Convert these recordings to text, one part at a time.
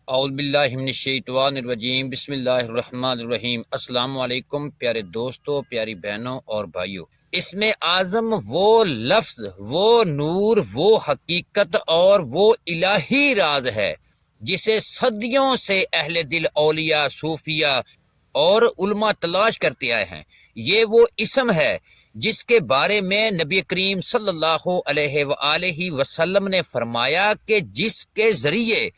اعوذ باللہ من الشیطان الرجیم، بسم اللہ الرحمن الرحیم۔ السلام علیکم پیارے دوستو، پیاری بہنوں اور بھائیوں۔ اسم اعظم وہ لفظ، وہ نور، وہ حقیقت اور وہ الہی راز ہے جسے صدیوں سے اہل دل، اولیاء، صوفیاء اور علماء تلاش کرتے آئے ہیں۔ یہ وہ اسم ہے جس کے بارے میں نبی کریم صلی اللہ علیہ وآلہ وسلم نے فرمایا کہ جس کے ذریعے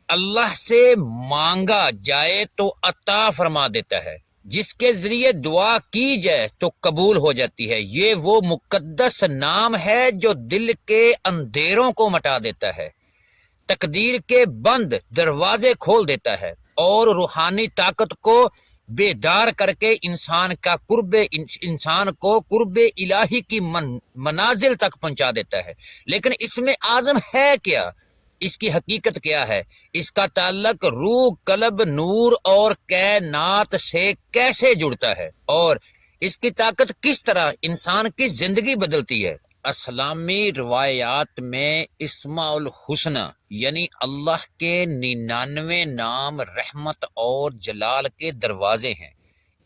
اللہ سے مانگا جائے تو عطا فرما دیتا ہے، جس کے ذریعے دعا کی جائے تو قبول ہو جاتی ہے۔ یہ وہ مقدس نام ہے جو دل کے اندھیروں کو مٹا دیتا ہے، تقدیر کے بند دروازے کھول دیتا ہے اور روحانی طاقت کو بیدار کر کے انسان کو قرب الہی کی منازل تک پہنچا دیتا ہے۔ لیکن اس میں اعظم ہے کیا؟ اس کی حقیقت کیا ہے؟ اس کا تعلق روح، قلب، نور اور کائنات سے کیسے جڑتا ہے؟ اور اس کی طاقت کس طرح انسان کی زندگی بدلتی ہے؟ اسلامی روایات میں اسماء الحسنی یعنی اللہ کے 99 نام رحمت اور جلال کے دروازے ہیں۔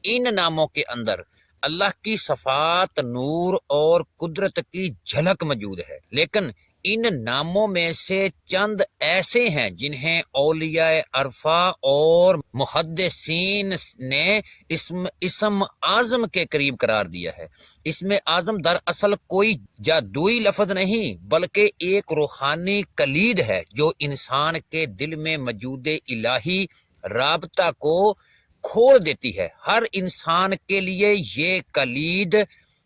ان ناموں کے اندر اللہ کی صفات، نور اور قدرت کی جھلک موجود ہے، لیکن ان ناموں میں سے چند ایسے ہیں جنہیں اولیاء عرفا اور محدثین نے اسم اعظم کے قریب قرار دیا ہے۔ اسم اعظم دراصل کوئی جادوئی لفظ نہیں بلکہ ایک روحانی کلید ہے جو انسان کے دل میں موجود الہی رابطہ کو کھول دیتی ہے۔ ہر انسان کے لیے یہ کلید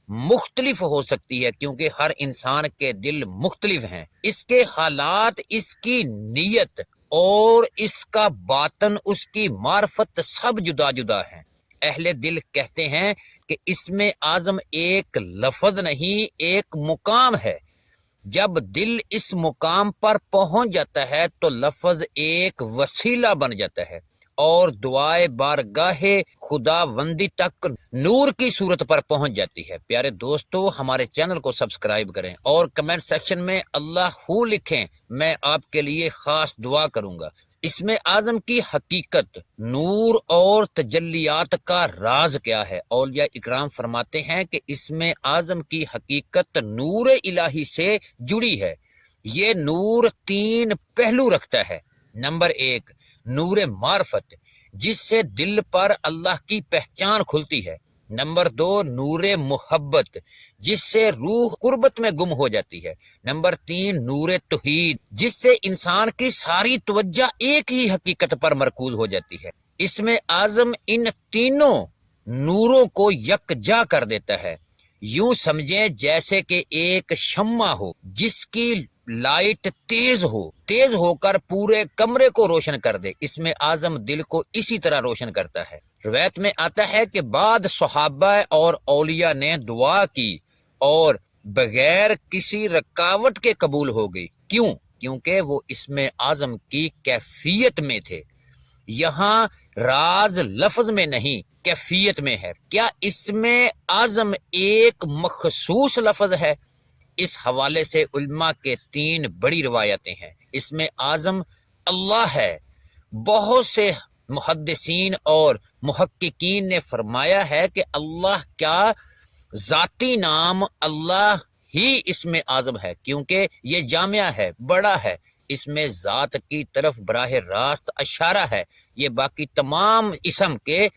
مختلف ہو سکتی ہے کیونکہ ہر انسان کے دل مختلف ہیں، اس کے حالات، اس کی نیت اور اس کا باطن، اس کی معرفت سب جدا جدا ہیں۔ اہل دل کہتے ہیں کہ اسم اعظم ایک لفظ نہیں، ایک مقام ہے۔ جب دل اس مقام پر پہنچ جاتا ہے تو لفظ ایک وسیلہ بن جاتا ہے اور دعائے بارگاہ خداوندی تک نور کی صورت پر پہنچ جاتی ہے۔ پیارے دوستو، ہمارے چینل کو سبسکرائب کریں اور کمنٹ سیکشن میں اللہ ہو لکھیں، میں آپ کے لیے خاص دعا کروں گا۔ اسم اعظم کی حقیقت، نور اور تجلیات کا راز کیا ہے؟ اولیاء اکرام فرماتے ہیں کہ اسم اعظم کی حقیقت نور الہی سے جڑی ہے۔ یہ نور 3 پہلو رکھتا ہے۔ نمبر 1، نور معرفت، جس سے دل پر اللہ کی پہچان کھلتی ہے۔ نمبر 2، نور محبت، جس سے روح قربت میں گم ہو جاتی ہے۔ نمبر 3، نور توحید، جس سے انسان کی ساری توجہ ایک ہی حقیقت پر مرکوز ہو جاتی ہے۔ اسم اعظم ان تینوں نوروں کو یکجا کر دیتا ہے۔ یوں سمجھیں جیسے کہ ایک شمع ہو جس کی لائٹ تیز ہو کر پورے کمرے کو روشن کر دے۔ اسم اعظم دل کو اسی طرح روشن کرتا ہے۔ روایت میں آتا ہے کہ بعد صحابہ اور اولیاء نے دعا کی اور بغیر کسی رکاوٹ کے قبول ہو گئی۔ کیوں؟ کیونکہ وہ اسم اعظم کی کیفیت میں تھے۔ یہاں راز لفظ میں نہیں، کیفیت میں ہے۔ کیا اسم اعظم ایک مخصوص لفظ ہے؟ اس حوالے سے علماء کے 3 بڑی روایتیں ہیں۔ اسم اعظم اللہ ہے۔ بہت سے محدثین اور محققین نے فرمایا ہے کہ اللہ کا ذاتی نام اللہ ہی اسم اعظم ہے کیونکہ یہ جامع ہے، بڑا ہے، اس میں ذات کی طرف براہ راست اشارہ ہے۔ یہ باقی تمام اسم کے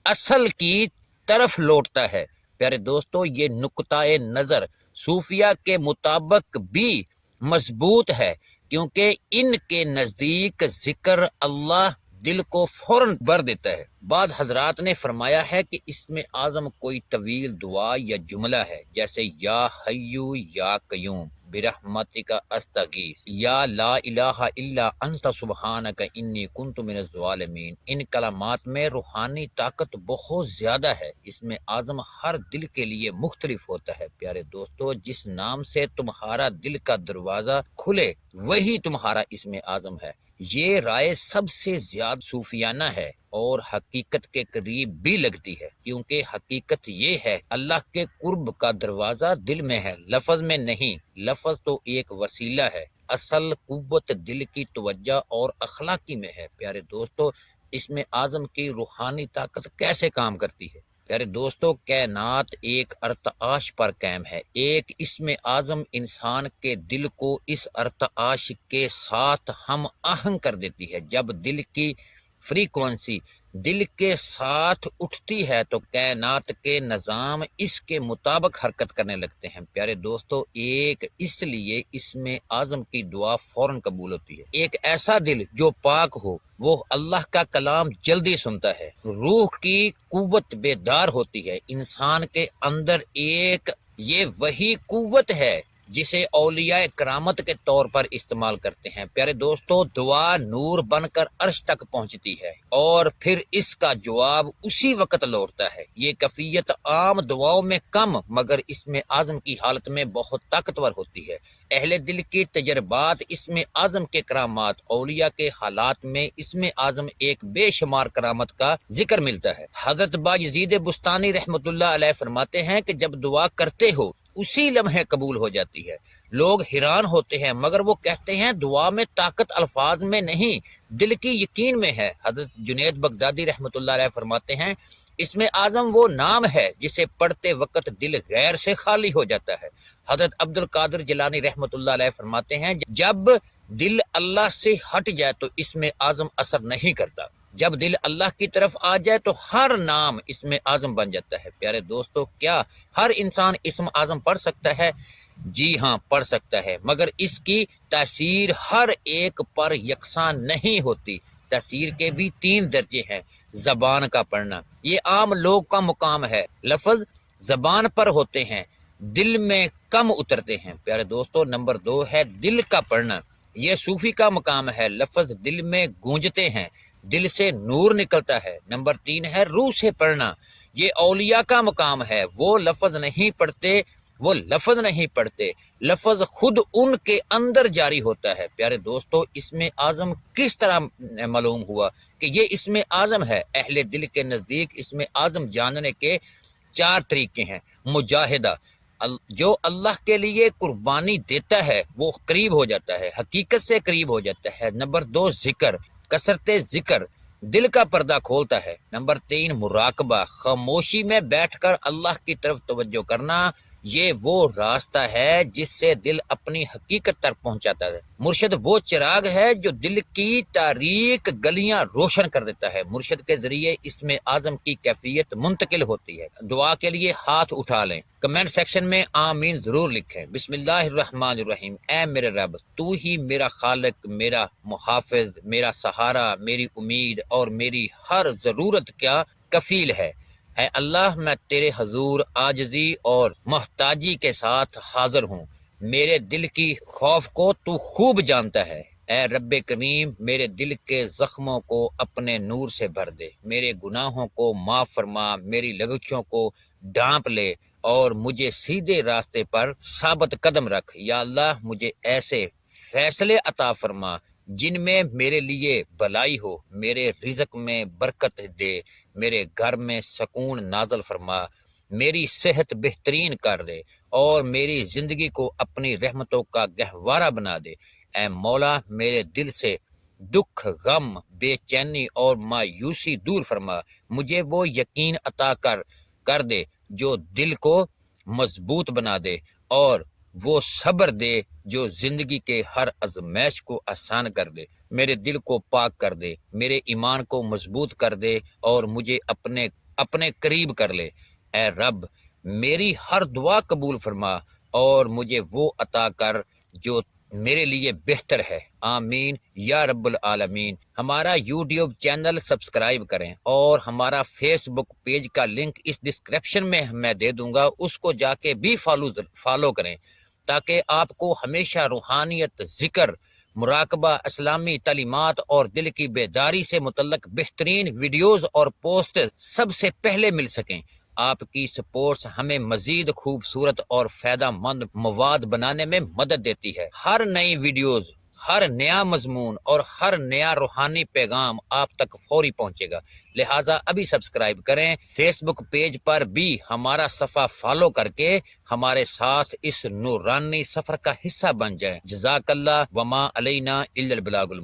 اصل کی طرف لوٹتا ہے۔ پیارے دوستو، یہ نقطہ نظر صوفیہ کے مطابق بھی مضبوط ہے کیونکہ ان کے نزدیک ذکر اللہ دل کو فوراً بھر دیتا ہے۔ بعض حضرات نے فرمایا ہے کہ اسم اعظم کوئی طویل دعا یا جملہ ہے، جیسے یا حیو یا قیوم برحمتک استغیث، یا لا الہ الا انت سبحانک انی کنت من الظالمین۔ ان کلمات میں روحانی طاقت بہت زیادہ ہے۔ اسم اعظم ہر دل کے لیے مختلف ہوتا ہے۔ پیارے دوستو، جس نام سے تمہارا دل کا دروازہ کھلے وہی تمہارا اسم اعظم ہے۔ یہ رائے سب سے زیادہ صوفیانہ ہے اور حقیقت کے قریب بھی لگتی ہے، کیونکہ حقیقت یہ ہے اللہ کے قرب کا دروازہ دل میں ہے، لفظ میں نہیں۔ لفظ تو ایک وسیلہ ہے، اصل قوت دل کی توجہ اور اخلاقی میں ہے۔ پیارے دوستو، اس میں اعظم کی روحانی طاقت کیسے کام کرتی ہے؟ پیارے دوستو، کائنات ایک ارتعاش پر قائم ہے۔ ایک اسم اعظم انسان کے دل کو اس ارتعاش کے ساتھ ہم آہنگ کر دیتی ہے۔ جب دل کی فریکوینسی دل کے ساتھ اٹھتی ہے تو کائنات کے نظام اس کے مطابق حرکت کرنے لگتے ہیں۔ پیارے دوستو، ایک اس لیے اسم اعظم کی دعا فوراً قبول ہوتی ہے۔ ایک ایسا دل جو پاک ہو، وہ اللہ کا کلام جلدی سنتا ہے، روح کی قوت بیدار ہوتی ہے۔ انسان کے اندر ایک یہ وہی قوت ہے جسے اولیاء کرامت کے طور پر استعمال کرتے ہیں۔ پیارے دوستو، دعا نور بن کر عرش تک پہنچتی ہے اور پھر اس کا جواب اسی وقت لوٹتا ہے۔ یہ کیفیت عام دعاؤں میں کم مگر اسم اعظم کی حالت میں بہت طاقتور ہوتی ہے۔ اہل دل کے تجربات اسم اعظم کے کرامات، اولیاء کے حالات میں اسم اعظم ایک بے شمار کرامت کا ذکر ملتا ہے۔ حضرت بایزید بستانی رحمۃ اللہ علیہ فرماتے ہیں کہ جب دعا کرتے ہو اسی لمحے قبول ہو جاتی ہے۔ لوگ حیران ہوتے ہیں مگر وہ کہتے ہیں دعا میں طاقت الفاظ میں نہیں، دل کی یقین میں ہے۔ حضرت جنید بغدادی رحمۃ اللہ علیہ فرماتے ہیں اسم اعظم وہ نام ہے جسے پڑھتے وقت دل غیر سے خالی ہو جاتا ہے۔ حضرت عبد القادر جیلانی رحمۃ اللہ علیہ فرماتے ہیں جب دل اللہ سے ہٹ جائے تو اسم اعظم اثر نہیں کرتا، جب دل اللہ کی طرف آ جائے تو ہر نام اسم اعظم بن جاتا ہے۔ پیارے دوستو، کیا ہر انسان اسم اعظم پڑھ سکتا ہے؟ جی ہاں، پڑھ سکتا ہے، مگر اس کی تاثیر ہر ایک پر یکساں نہیں ہوتی۔ تاثیر کے بھی 3 درجے ہیں۔ زبان کا پڑھنا، یہ عام لوگ کا مقام ہے، لفظ زبان پر ہوتے ہیں، دل میں کم اترتے ہیں۔ پیارے دوستو، نمبر 2 ہے دل کا پڑھنا، یہ صوفی کا مقام ہے، لفظ دل میں گونجتے ہیں، دل سے نور نکلتا ہے۔ نمبر 3 ہے روح سے پڑھنا، یہ اولیاء کا مقام ہے، وہ لفظ نہیں پڑھتے، وہ لفظ نہیں پڑھتے، لفظ خود ان کے اندر جاری ہوتا ہے۔ پیارے دوستو، اسم اعظم کس طرح معلوم ہوا کہ یہ اسم اعظم ہے؟ اہل دل کے نزدیک اسم اعظم جاننے کے 4 طریقے ہیں۔ مجاہدہ، جو اللہ کے لیے قربانی دیتا ہے وہ قریب ہو جاتا ہے، حقیقت سے قریب ہو جاتا ہے۔ نمبر 2 ذکر، کثرت ذکر دل کا پردہ کھولتا ہے۔ نمبر 3 مراقبہ، خاموشی میں بیٹھ کر اللہ کی طرف توجہ کرنا، یہ وہ راستہ ہے جس سے دل اپنی حقیقت تک پہنچاتا ہے۔ مرشد وہ چراغ ہے جو دل کی تاریک گلیاں روشن کر دیتا ہے۔ مرشد کے ذریعے اسم اعظم کی کیفیت منتقل ہوتی ہے۔ دعا کے لیے ہاتھ اٹھا لیں، کمنٹ سیکشن میں آمین ضرور لکھیں۔ بسم اللہ الرحمن الرحیم۔ اے میرے رب، تو ہی میرا خالق، میرا محافظ، میرا سہارا، میری امید اور میری ہر ضرورت کا کفیل ہے۔ اے اللہ، میں تیرے حضور عاجزی اور محتاجی کے ساتھ حاضر ہوں۔ میرے دل کی خوف کو تو خوب جانتا ہے۔ اے رب کریم، میرے دل کے زخموں کو اپنے نور سے بھر دے، میرے گناہوں کو معاف فرما، میری لغزشوں کو ڈھانپ لے اور مجھے سیدھے راستے پر ثابت قدم رکھ۔ یا اللہ، مجھے ایسے فیصلے عطا فرما جن میں میرے لیے بھلائی ہو، میرے رزق میں برکت دے، میرے گھر میں سکون نازل فرما، میری صحت بہترین کر دے اور میری زندگی کو اپنی رحمتوں کا گہوارہ بنا دے۔ اے مولا، میرے دل سے دکھ، غم، بے چینی اور مایوسی دور فرما، مجھے وہ یقین عطا کر دے جو دل کو مضبوط بنا دے اور وہ صبر دے جو زندگی کے ہر آزمائش کو آسان کر دے، میرے دل کو پاک کر دے، میرے ایمان کو مضبوط کر دے اور مجھے اپنے قریب کر لے۔ اے رب، میری ہر دعا قبول فرما اور مجھے وہ عطا کر جو میرے لیے بہتر ہے۔ آمین یا رب العالمین۔ ہمارا یوٹیوب چینل سبسکرائب کریں اور ہمارا فیس بک پیج کا لنک اس ڈسکرپشن میں دے دوں گا، اس کو جا کے بھی فالو کریں تاکہ آپ کو ہمیشہ روحانیت، ذکر، مراقبہ، اسلامی تعلیمات اور دل کی بیداری سے متعلق بہترین ویڈیوز اور پوسٹ سب سے پہلے مل سکیں۔ آپ کی سپورٹس ہمیں مزید خوبصورت اور فائدہ مند مواد بنانے میں مدد دیتی ہے۔ ہر نئی ویڈیوز ہر نیا مضمون اور ہر نیا روحانی پیغام آپ تک فوری پہنچے گا، لہٰذا ابھی سبسکرائب کریں۔ فیس بک پیج پر بھی ہمارا صفحہ فالو کر کے ہمارے ساتھ اس نورانی سفر کا حصہ بن جائیں۔ جزاک اللہ، وما علینا الا البلاغ المبین۔